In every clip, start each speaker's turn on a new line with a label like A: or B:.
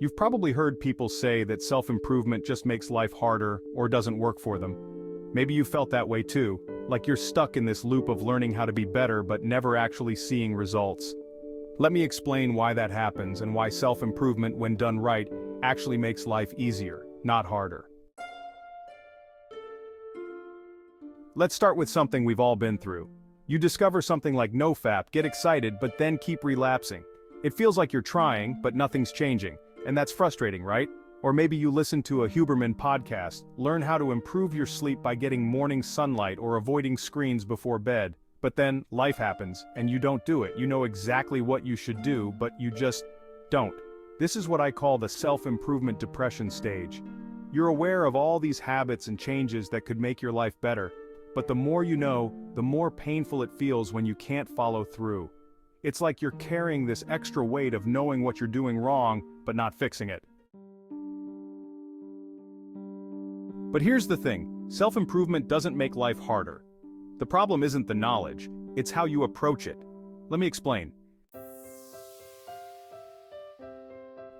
A: You've probably heard people say that self-improvement just makes life harder or doesn't work for them. Maybe you felt that way too, like you're stuck in this loop of learning how to be better but never actually seeing results. Let me explain why that happens and why self-improvement, when done right, actually makes life easier, not harder. Let's start with something we've all been through. You discover something like NoFap, get excited, but then keep relapsing. It feels like you're trying, but nothing's changing, and that's frustrating, right? Or maybe you listen to a Huberman podcast, learn how to improve your sleep by getting morning sunlight or avoiding screens before bed. But then, life happens, and you don't do it. You know exactly what you should do, but you just don't. This is what I call the self-improvement depression stage. You're aware of all these habits and changes that could make your life better, but the more you know, the more painful it feels when you can't follow through. It's like you're carrying this extra weight of knowing what you're doing wrong, but not fixing it. But here's the thing, self-improvement doesn't make life harder. The problem isn't the knowledge, it's how you approach it. Let me explain.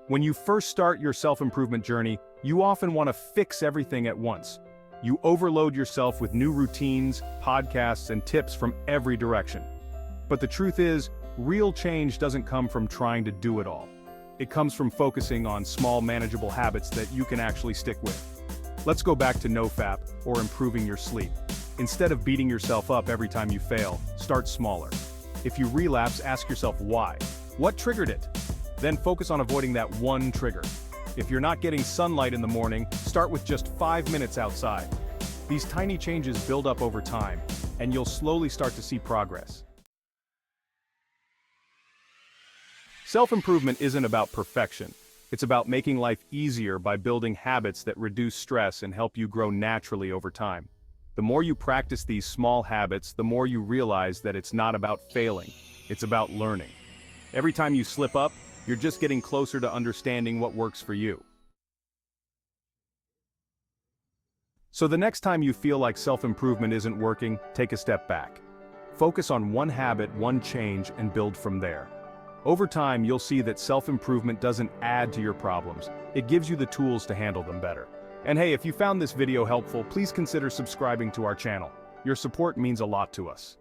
A: When you first start your self-improvement journey, you often want to fix everything at once. You overload yourself with new routines, podcasts, and tips from every direction. But the truth is, real change doesn't come from trying to do it all. It comes from focusing on small, manageable habits that you can actually stick with. Let's go back to NoFap, or improving your sleep. Instead of beating yourself up every time you fail, start smaller. If you relapse, ask yourself why. What triggered it? Then focus on avoiding that one trigger. If you're not getting sunlight in the morning, start with just 5 minutes outside. These tiny changes build up over time, and you'll slowly start to see progress. Self-improvement isn't about perfection. It's about making life easier by building habits that reduce stress and help you grow naturally over time. The more you practice these small habits, the more you realize that it's not about failing, it's about learning. Every time you slip up, you're just getting closer to understanding what works for you. So the next time you feel like self-improvement isn't working, take a step back. Focus on one habit, one change, and build from there. Over time, you'll see that self-improvement doesn't add to your problems, it gives you the tools to handle them better. And hey, if you found this video helpful, please consider subscribing to our channel. Your support means a lot to us.